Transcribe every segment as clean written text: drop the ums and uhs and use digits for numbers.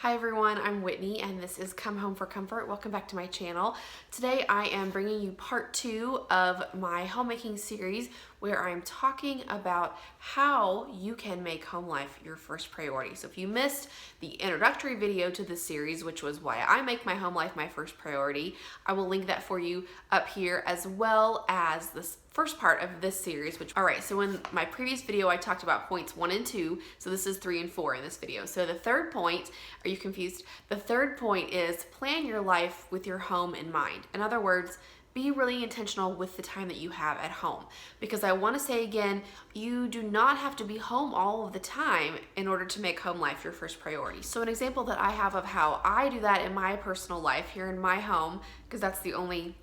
Hi everyone, I'm Whitney and this is Come Home for Comfort. Welcome back to my channel. Today I am bringing you part 2 of my homemaking series where I'm talking about how you can make home life your first priority. So if you missed the introductory video to this series, which was why I make my home life my first priority, I will link that for you up here, as well as this first part of this series, alright, so in my previous video I talked about points 1 and 2, so this is 3 and 4 in this video. So the third point, are you confused? The third point is plan your life with your home in mind. In other words, be really intentional with the time that you have at home. Because I want to say again, you do not have to be home all of the time in order to make home life your first priority. So an example that I have of how I do that in my personal life here in my home, because that's the only,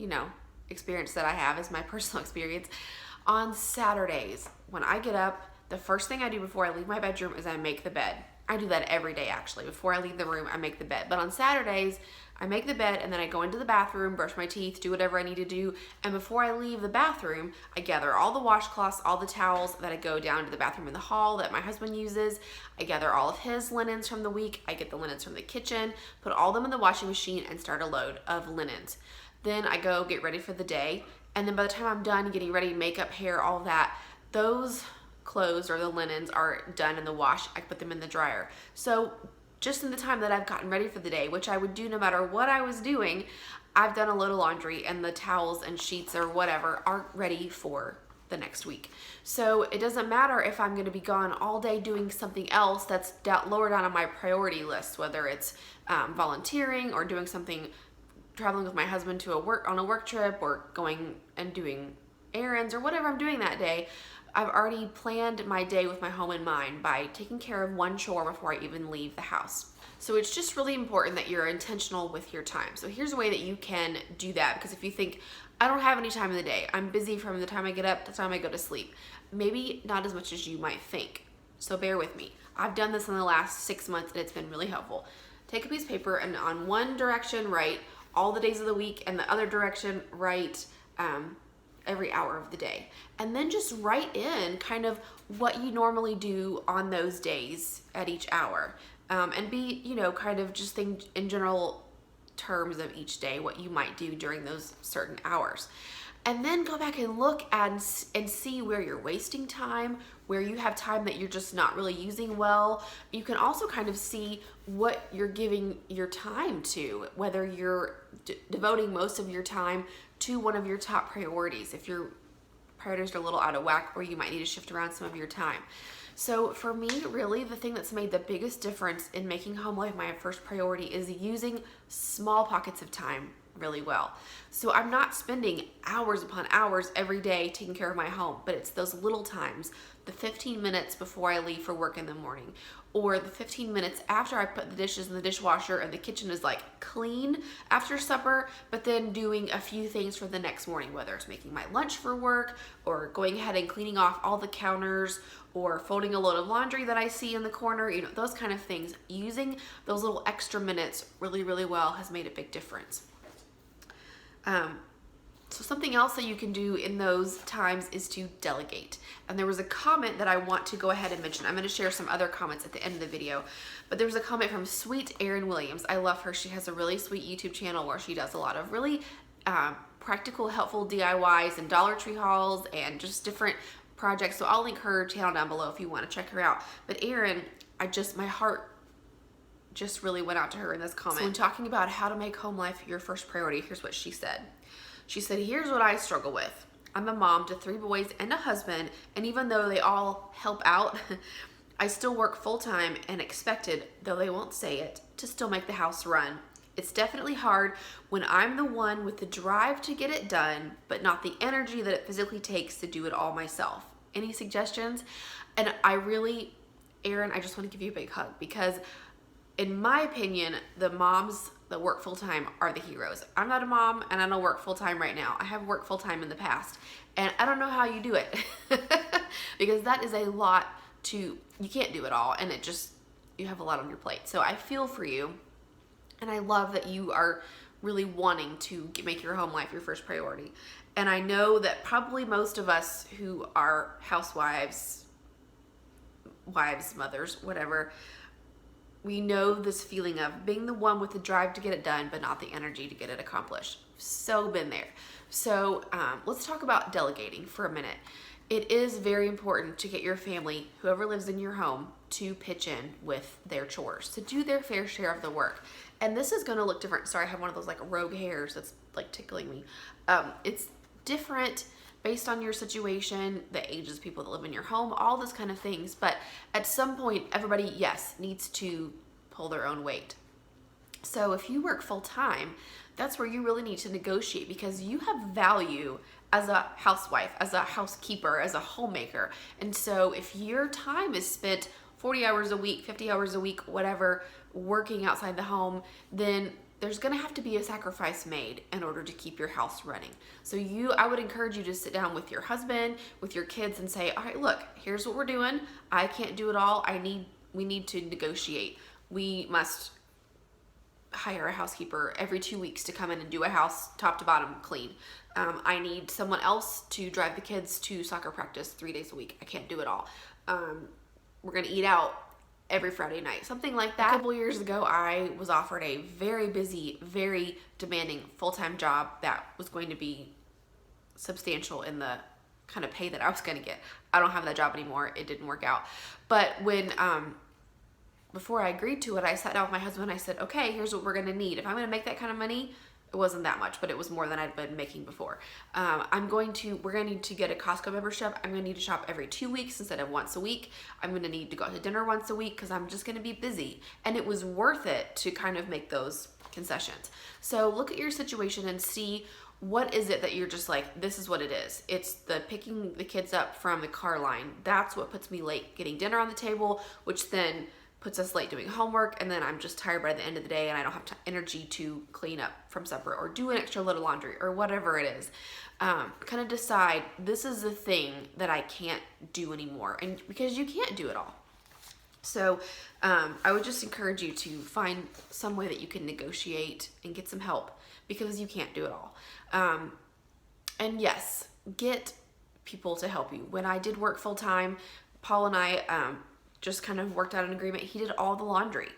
experience that I have is my personal experience. On Saturdays, when I get up, the first thing I do before I leave my bedroom is I make the bed. I do that every day actually. Before I leave the room, I make the bed. But on Saturdays, I make the bed and then I go into the bathroom, brush my teeth, do whatever I need to do. And before I leave the bathroom, I gather all the washcloths, all the towels that I go down to the bathroom in the hall that my husband uses. I gather all of his linens from the week. I get the linens from the kitchen, put all them in the washing machine and start a load of linens. Then I go get ready for the day. And then by the time I'm done getting ready, makeup, hair, all that, those clothes or the linens are done in the wash. I put them in the dryer. So just in the time that I've gotten ready for the day, which I would do no matter what I was doing, I've done a load of laundry and the towels and sheets or whatever are ready for the next week. So it doesn't matter if I'm going to be gone all day doing something else that's lower down on my priority list, whether it's volunteering or doing something, traveling with my husband to on a work trip, or going and doing errands or whatever I'm doing that day. I've already planned my day with my home in mind by taking care of one chore before I even leave the house. So it's just really important that you're intentional with your time. So here's a way that you can do that, because if you think, I don't have any time in the day, I'm busy from the time I get up to the time I go to sleep, maybe not as much as you might think. So bear with me. I've done this in the last 6 months and it's been really helpful. Take a piece of paper and on one direction write all the days of the week, and the other direction write every hour of the day. And then just write in kind of what you normally do on those days at each hour. And be, kind of just think in general terms of each day, what you might do during those certain hours. And then go back and look and see where you're wasting time, where you have time that you're just not really using well. You can also kind of see what you're giving your time to, whether you're devoting most of your time to one of your top priorities. If your priorities are a little out of whack, or you might need to shift around some of your time. So for me, really, the thing that's made the biggest difference in making home life my first priority is using small pockets of time really well. So I'm not spending hours upon hours every day taking care of my home, but it's those little times, the 15 minutes before I leave for work in the morning, or the 15 minutes after I put the dishes in the dishwasher and the kitchen is like clean after supper, but then doing a few things for the next morning, whether it's making my lunch for work or going ahead and cleaning off all the counters or folding a load of laundry that I see in the corner, those kind of things. Using those little extra minutes really, really well has made a big difference. So something else that you can do in those times is to delegate. And there was a comment that I want to go ahead and mention. I'm going to share some other comments at the end of the video. But there was a comment from Sweet Erin Williams. I love her. She has a really sweet YouTube channel where she does a lot of really practical, helpful DIYs and Dollar Tree hauls and just different projects. So I'll link her channel down below if you want to check her out. But Erin, my heart just really went out to her in this comment. So when talking about how to make home life your first priority, here's what she said. She said, here's what I struggle with. I'm a mom to 3 boys and a husband, and even though they all help out, I still work full-time and expected, though they won't say it, to still make the house run. It's definitely hard when I'm the one with the drive to get it done, but not the energy that it physically takes to do it all myself. Any suggestions? And Erin, I just want to give you a big hug, because in my opinion, the moms that work full-time are the heroes. I'm not a mom and I don't work full-time right now. I have worked full-time in the past and I don't know how you do it because that is a lot you can't do it all, and you have a lot on your plate. So I feel for you, and I love that you are really wanting to make your home life your first priority. And I know that probably most of us who are housewives, mothers, whatever, we know this feeling of being the one with the drive to get it done, but not the energy to get it accomplished. So been there. So let's talk about delegating for a minute. It is very important to get your family, whoever lives in your home, to pitch in with their chores, to do their fair share of the work. And this is going to look different. Sorry, I have one of those like rogue hairs that's like tickling me. It's different based on your situation, the ages of people that live in your home, all those kind of things. But at some point, everybody, yes, needs to pull their own weight. So if you work full time, that's where you really need to negotiate, because you have value as a housewife, as a housekeeper, as a homemaker. And so if your time is spent 40 hours a week, 50 hours a week, whatever, working outside the home, then there's gonna have to be a sacrifice made in order to keep your house running. So I would encourage you to sit down with your husband, with your kids, and say, all right, look, here's what we're doing. I can't do it all. We need to negotiate. We must hire a housekeeper every 2 weeks to come in and do a house top to bottom clean. I need someone else to drive the kids to soccer practice 3 days a week. I can't do it all. We're gonna eat out every Friday night, something like that. A couple years ago, I was offered a very busy, very demanding full-time job that was going to be substantial in the kind of pay that I was gonna get. I don't have that job anymore. It didn't work out. But when before I agreed to it, I sat down with my husband and I said, okay, here's what we're gonna need. If I'm gonna make that kind of money, it wasn't that much, but it was more than I'd been making before. We're gonna need to get a Costco membership. I'm gonna need to shop every 2 weeks instead of once a week. I'm gonna need to go out to dinner once a week because I'm just gonna be busy. And it was worth it to kind of make those concessions. So look at your situation and see, what is it that you're just like, this is what it is. It's the picking the kids up from the car line. That's what puts me late getting dinner on the table, which then puts us late doing homework, and then I'm just tired by the end of the day and I don't have energy to clean up from supper or do an extra load of laundry or whatever it is. Kind of decide, this is the thing that I can't do anymore, and because you can't do it all. So I would just encourage you to find some way that you can negotiate and get some help, because you can't do it all. And yes, get people to help you. When I did work full time, Paul and I just kind of worked out an agreement. He did all the laundry.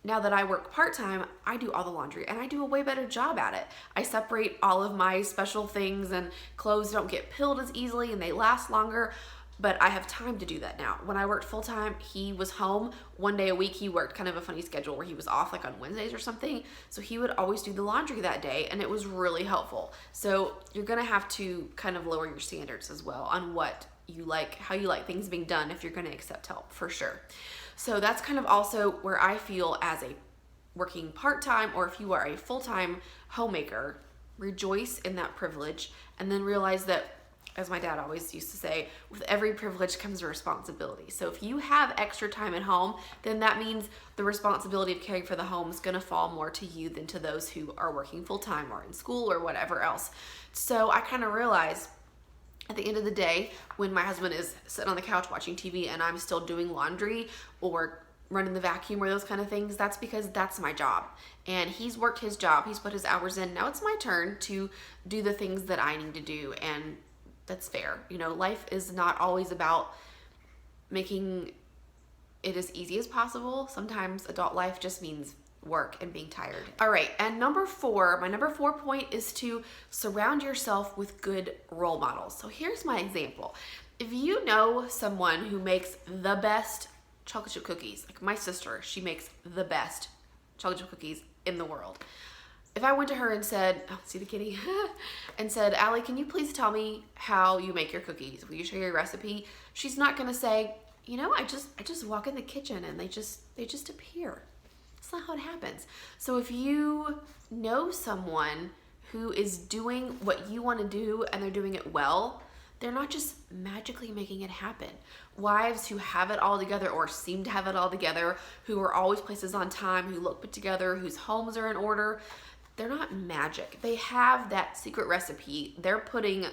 Now that I work part-time, I do all the laundry, and I do a way better job at it. I separate all of my special things, and clothes don't get pilled as easily and they last longer, but I have time to do that now. When I worked full-time, he was home 1 day a week. He worked kind of a funny schedule where he was off like on Wednesdays or something. So he would always do the laundry that day, and it was really helpful. So you're gonna have to kind of lower your standards as well on what you like, how you like things being done if you're gonna accept help, for sure. So that's kind of also where I feel as a working part-time, or if you are a full-time homemaker, rejoice in that privilege, and then realize that, as my dad always used to say, with every privilege comes a responsibility. So if you have extra time at home, then that means the responsibility of caring for the home is gonna fall more to you than to those who are working full-time or in school or whatever else. So I kind of realized at the end of the day, when my husband is sitting on the couch watching TV and I'm still doing laundry or running the vacuum or those kind of things, that's because that's my job. And he's worked his job, he's put his hours in. Now it's my turn to do the things that I need to do, and that's fair. You know, life is not always about making it as easy as possible. Sometimes adult life just means work and being tired. All right, and my number 4 point is to surround yourself with good role models. So here's my example. If you know someone who makes the best chocolate chip cookies, like my sister, she makes the best chocolate chip cookies in the world. If I went to her and said, oh, see the kitty, and said, Allie, can you please tell me how you make your cookies? Will you share your recipe? She's not gonna say, you know, I just walk in the kitchen and they just appear. That's not how it happens. So if you know someone who is doing what you want to do and they're doing it well, they're not just magically making it happen. Wives who have it all together or seem to have it all together, who are always places on time, who look put together, whose homes are in order, they're not magic. They have that secret recipe. They're putting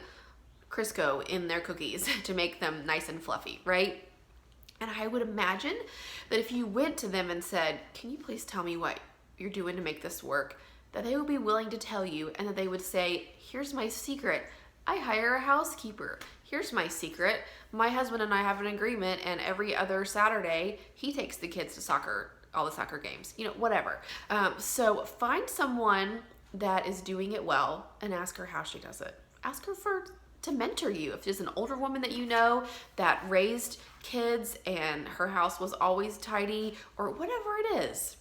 Crisco in their cookies to make them nice and fluffy, right? And I would imagine that if you went to them and said, can you please tell me what you're doing to make this work, that they would be willing to tell you, and that they would say, here's my secret. I hire a housekeeper. Here's my secret. My husband and I have an agreement, and every other Saturday, he takes the kids to soccer all the soccer games, whatever. So find someone that is doing it well and ask her how she does it. Ask her to mentor you. If there's an older woman that you know that raised kids and her house was always tidy or whatever it is,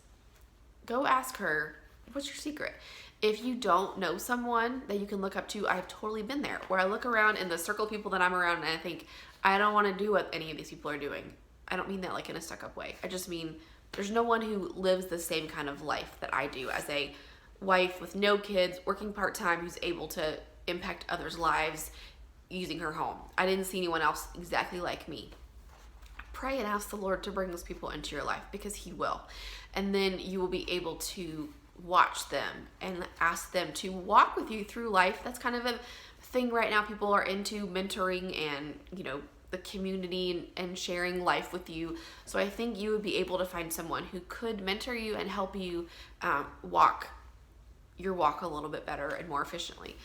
go ask her, what's your secret? If you don't know someone that you can look up to, I've totally been there, where I look around in the circle of people that I'm around and I think, I don't want to do what any of these people are doing. I don't mean that like in a stuck-up way. I just mean there's no one who lives the same kind of life that I do as a wife with no kids, working part-time, who's able to impact others' lives using her home. I didn't see anyone else exactly like me. Pray and ask the Lord to bring those people into your life, because He will. And then you will be able to watch them and ask them to walk with you through life. That's kind of a thing right now. People are into mentoring and, the community and sharing life with you. So I think you would be able to find someone who could mentor you and help you walk your walk a little bit better and more efficiently.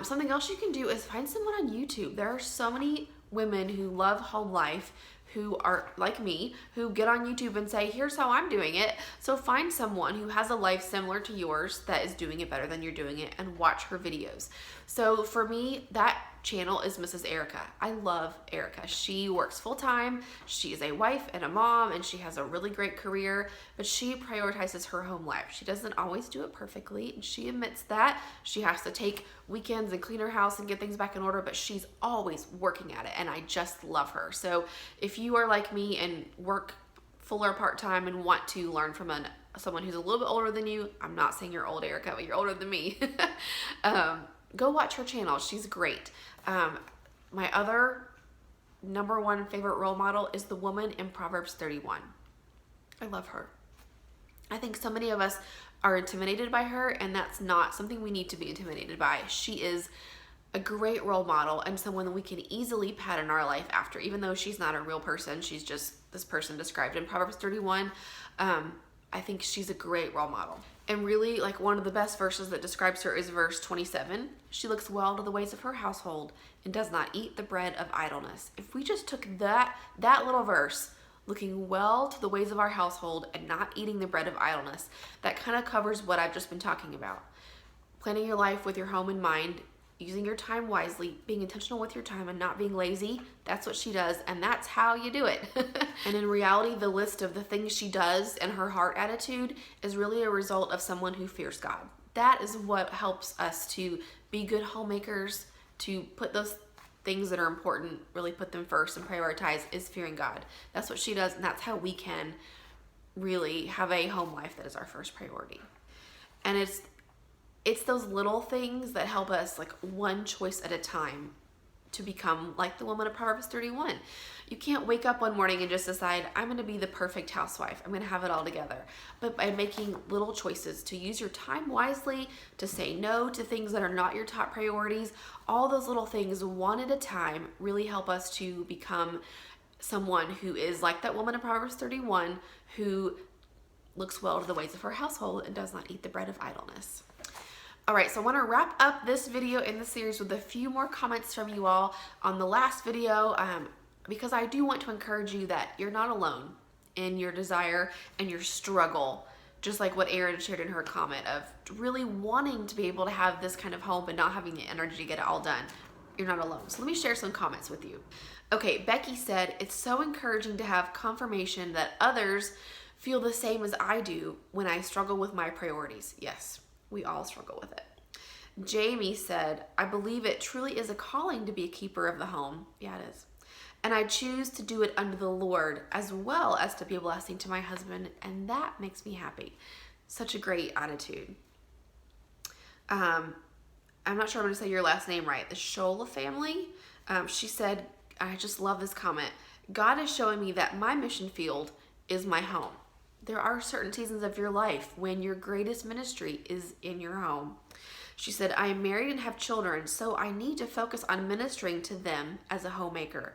Something else you can do is find someone on YouTube. There are so many women who love home life, who are like me, who get on YouTube and say, here's how I'm doing it. So find someone who has a life similar to yours that is doing it better than you're doing it and watch her videos. So for me, that channel is Mrs. Erica. I love Erica. She works full-time. She is a wife and a mom, and she has a really great career, but she prioritizes her home life. She doesn't always do it perfectly, and she admits that. She has to take weekends and clean her house and get things back in order, but she's always working at it, and I just love her. So if you are like me and work full or part-time and want to learn from someone who's a little bit older than you, I'm not saying you're old, Erica, but you're older than me, go watch her channel. She's great. My other number one favorite role model is the woman in Proverbs 31. I love her. I think so many of us are intimidated by her, and that's not something we need to be intimidated by. She is a great role model and someone that we can easily pattern our life after, even though she's not a real person. She's just this person described in Proverbs 31. I think she's a great role model. And really, like, one of the best verses that describes her is verse 27. She looks well to the ways of her household and does not eat the bread of idleness. If we just took that little verse, looking well to the ways of our household and not eating the bread of idleness, that kind of covers what I've just been talking about. Planning your life with your home in mind, using your time wisely, being intentional with your time and not being lazy. That's what she does, and that's how you do it. And in reality, the list of the things she does and her heart attitude is really a result of someone who fears God. That is what helps us to be good homemakers, to put those things that are important, really put them first and prioritize, is fearing God. That's what she does, and that's how we can really have a home life that is our first priority. And it's those little things that help us, like, one choice at a time, to become like the woman of Proverbs 31. You can't wake up one morning and just decide, I'm going to be the perfect housewife. I'm going to have it all together. But by making little choices to use your time wisely, to say no to things that are not your top priorities, all those little things one at a time really help us to become someone who is like that woman in Proverbs 31, who looks well to the ways of her household and does not eat the bread of idleness. All right, so I want to wrap up this video in the series with a few more comments from you all on the last video, because I do want to encourage you that you're not alone in your desire and your struggle, just like what Erin shared in her comment of really wanting to be able to have this kind of home but not having the energy to get it all done. You're not alone. So let me share some comments with you. Okay, Becky said, it's so encouraging to have confirmation that others feel the same as I do when I struggle with my priorities. Yes. We all struggle with it. Jamie said, I believe it truly is a calling to be a keeper of the home. Yeah, it is. And I choose to do it under the Lord as well as to be a blessing to my husband, and that makes me happy. Such a great attitude. I'm not sure I'm going to say your last name right. The Shola family. She said, I just love this comment. God is showing me that my mission field is my home. There are certain seasons of your life when your greatest ministry is in your home. She said, I am married and have children, so I need to focus on ministering to them as a homemaker.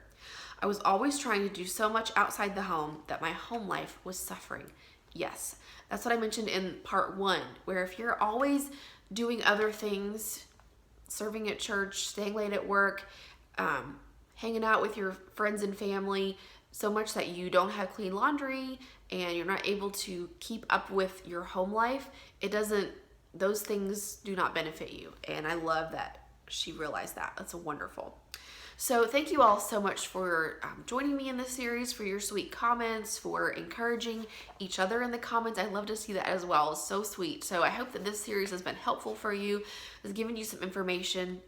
I was always trying to do so much outside the home that my home life was suffering. Yes, that's what I mentioned in part 1, where if you're always doing other things, serving at church, staying late at work, hanging out with your friends and family, so much that you don't have clean laundry and you're not able to keep up with your home life, those things do not benefit you. And I love that she realized that. That's wonderful. So thank you all so much for joining me in this series, for your sweet comments, for encouraging each other in the comments. I love to see that as well. It's so sweet. So I hope that this series has been helpful for you, has given you some information.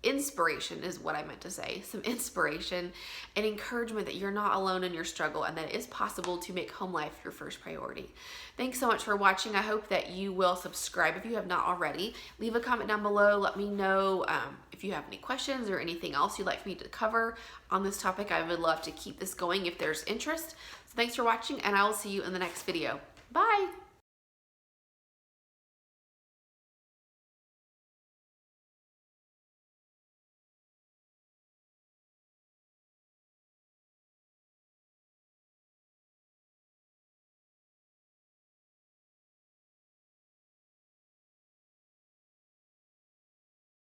Inspiration is what I meant to say. Some inspiration and encouragement that you're not alone in your struggle and that it is possible to make home life your first priority. Thanks so much for watching. I hope that you will subscribe if you have not already. Leave a comment down below. Let me know if you have any questions or anything else you'd like me to cover on this topic. I would love to keep this going if there's interest. So thanks for watching, and I will see you in the next video. Bye!